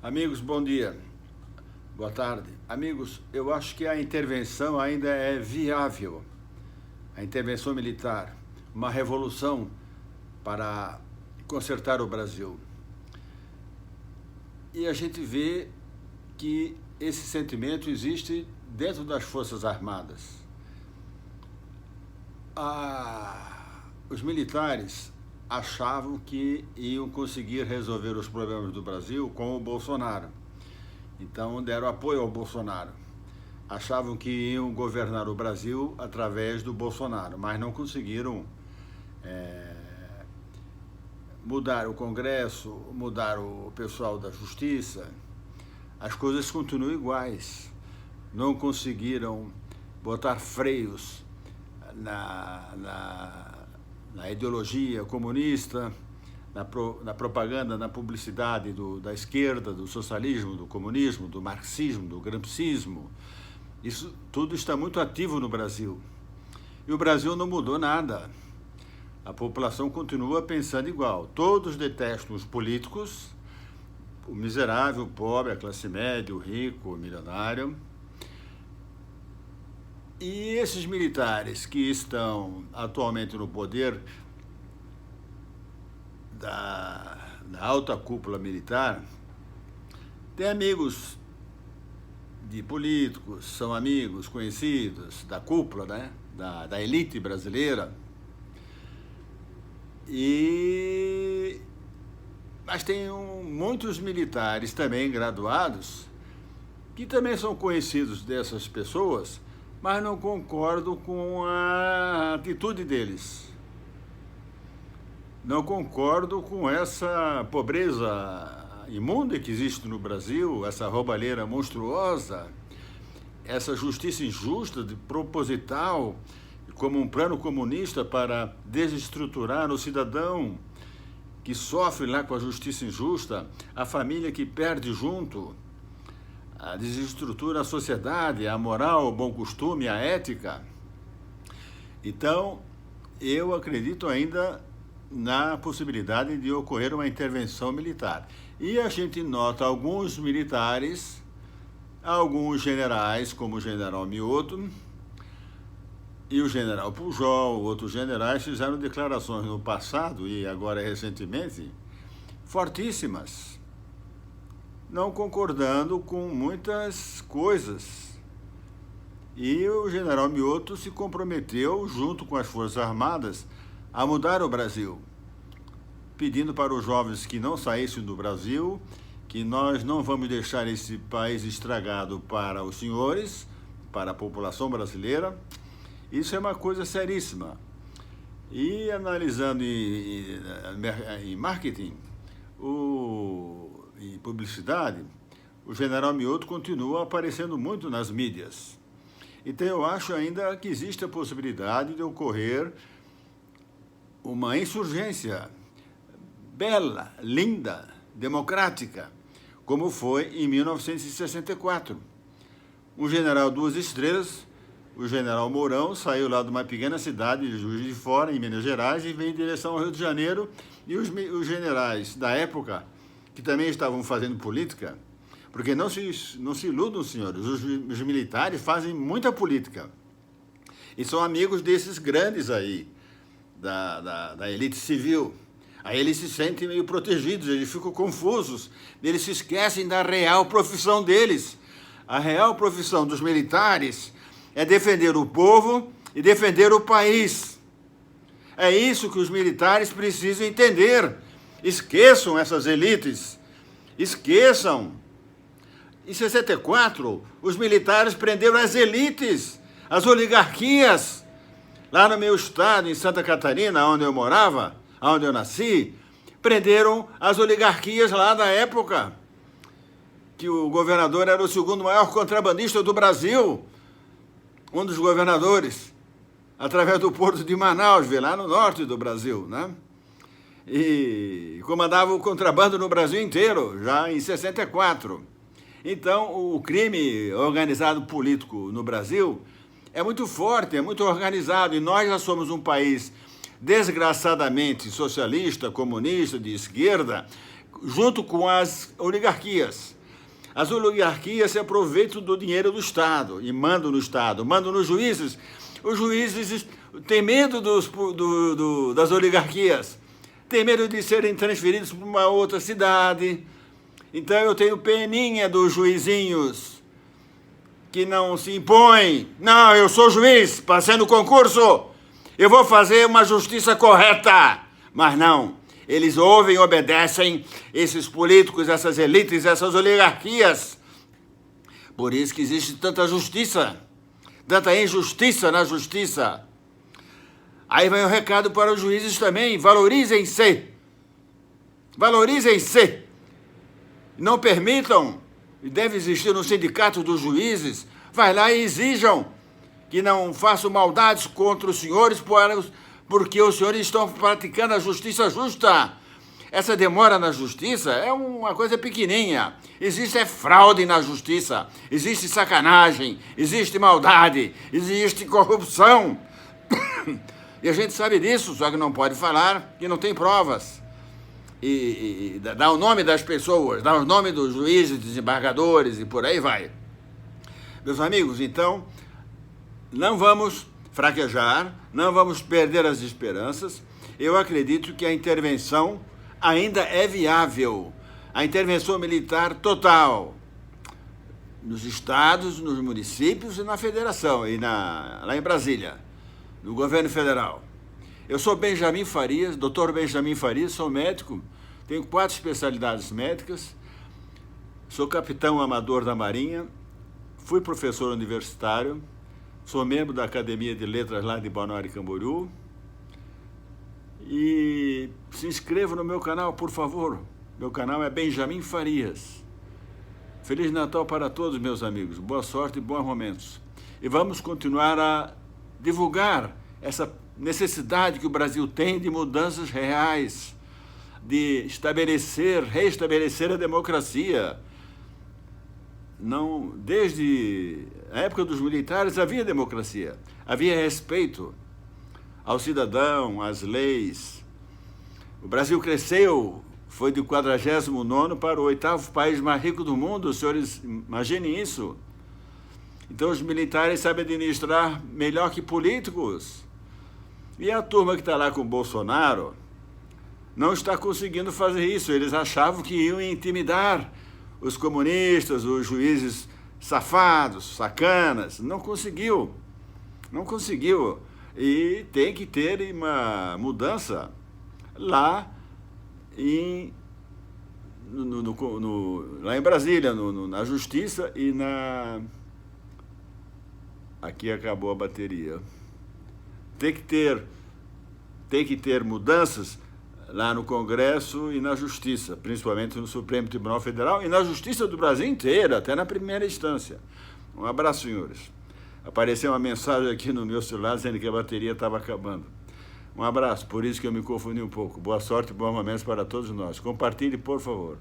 Amigos, bom dia. Boa tarde. Amigos, eu acho que a intervenção ainda é viável. A intervenção militar, uma revolução para consertar o Brasil. E a gente vê que esse sentimento existe dentro das Forças Armadas. Os militares achavam que iam conseguir resolver os problemas do Brasil com o Bolsonaro. Então deram apoio ao Bolsonaro. Achavam que iam governar o Brasil através do Bolsonaro, mas não conseguiram mudar o Congresso, mudar o pessoal da Justiça. As coisas continuam iguais. Não conseguiram botar freios na ideologia comunista, na propaganda, na publicidade da esquerda, do socialismo, do comunismo, do marxismo, do gramscismo. Isso tudo está muito ativo no Brasil. E o Brasil não mudou nada. A população continua pensando igual. Todos detestam os políticos, o miserável, o pobre, a classe média, o rico, o milionário. E esses militares que estão atualmente no poder da alta cúpula militar têm amigos de políticos, são amigos conhecidos da cúpula, né? da elite brasileira. Mas tem muitos militares também graduados que também são conhecidos dessas pessoas, mas não concordo com a atitude deles. Não concordo com essa pobreza imunda que existe no Brasil, essa roubalheira monstruosa, essa justiça injusta, proposital, como um plano comunista para desestruturar o cidadão que sofre lá com a justiça injusta, a família que perde junto, a desestrutura a sociedade, a moral, o bom costume, a ética. Então, eu acredito ainda na possibilidade de ocorrer uma intervenção militar. E a gente nota alguns militares, alguns generais, como o general Mioto e o general Pujol, outros generais, fizeram declarações no passado e agora recentemente fortíssimas, não concordando com muitas coisas. E o general Mioto se comprometeu, junto com as Forças Armadas, a mudar o Brasil, pedindo para os jovens que não saíssem do Brasil, que nós não vamos deixar esse país estragado para os senhores, para a população brasileira. Isso é uma coisa seríssima. E analisando em marketing e publicidade, o general Mioto continua aparecendo muito nas mídias. Então eu acho ainda que existe a possibilidade de ocorrer uma insurgência bela, linda, democrática, como foi em 1964. Um general duas estrelas, o general Mourão, saiu lá de uma pequena cidade de Juiz de Fora, em Minas Gerais, e veio em direção ao Rio de Janeiro, e os generais da época, que também estavam fazendo política, porque não se iludam, senhores, os militares fazem muita política, e são amigos desses grandes aí, da elite civil. Aí eles se sentem meio protegidos, eles ficam confusos, eles se esquecem da real profissão deles. A real profissão dos militares é defender o povo e defender o país. É isso que os militares precisam entender. Esqueçam essas elites, esqueçam. Em 64, os militares prenderam as elites, as oligarquias. Lá no meu estado, em Santa Catarina, onde eu morava, onde eu nasci, prenderam as oligarquias lá da época, que o governador era o segundo maior contrabandista do Brasil, um dos governadores, através do porto de Manaus, lá no norte do Brasil, né? E comandava o contrabando no Brasil inteiro, já em 64. Então, o crime organizado político no Brasil é muito forte, é muito organizado, e nós já somos um país desgraçadamente socialista, comunista, de esquerda, junto com as oligarquias. As oligarquias se aproveitam do dinheiro do Estado e mandam no Estado, mandam nos juízes. Os juízes têm medo das oligarquias, têm medo de serem transferidos para uma outra cidade. Então eu tenho peninha dos juizinhos que não se impõem. Não, eu sou juiz, passei no concurso, eu vou fazer uma justiça correta. Mas não, eles ouvem e obedecem esses políticos, essas elites, essas oligarquias. Por isso que existe tanta justiça, tanta injustiça na justiça. Aí vem o recado para os juízes também: valorizem-se. Valorizem-se. Não permitam, e deve existir um sindicato dos juízes, vai lá e exijam que não façam maldades contra os senhores, porque os senhores estão praticando a justiça justa. Essa demora na justiça é uma coisa pequenininha. Existe fraude na justiça, existe sacanagem, existe maldade, existe corrupção. E a gente sabe disso, só que não pode falar, que não tem provas. E dá o nome das pessoas, dá o nome dos juízes, desembargadores e por aí vai. Meus amigos, então, não vamos fraquejar, não vamos perder as esperanças. Eu acredito que a intervenção ainda é viável. A intervenção militar total nos estados, nos municípios e na federação, e lá em Brasília, no governo federal. Eu sou Benjamin Farias, doutor Benjamin Farias, sou médico, tenho 4 especialidades médicas, sou capitão amador da Marinha, fui professor universitário, sou membro da Academia de Letras lá de Balneário Camboriú. E se inscreva no meu canal, por favor. Meu canal é Benjamin Farias. Feliz Natal para todos, meus amigos. Boa sorte e bons momentos. E vamos continuar a divulgar essa necessidade que o Brasil tem de mudanças reais, de restabelecer a democracia. Não, desde a época dos militares havia democracia, havia respeito ao cidadão, às leis. O Brasil cresceu, foi do 49º para o 8º país mais rico do mundo, os senhores imaginem isso. Então os militares sabem administrar melhor que políticos. E a turma que está lá com o Bolsonaro não está conseguindo fazer isso. Eles achavam que iam intimidar os comunistas, os juízes safados, sacanas. Não conseguiu. Não conseguiu. E tem que ter uma mudança lá lá em Brasília, na Justiça e na... Aqui acabou a bateria. Tem que ter mudanças lá no Congresso e na Justiça, principalmente no Supremo Tribunal Federal e na Justiça do Brasil inteira, até na primeira instância. Um abraço, senhores. Apareceu uma mensagem aqui no meu celular dizendo que a bateria estava acabando. Um abraço, por isso que eu me confundi um pouco. Boa sorte e bons momentos para todos nós. Compartilhe, por favor.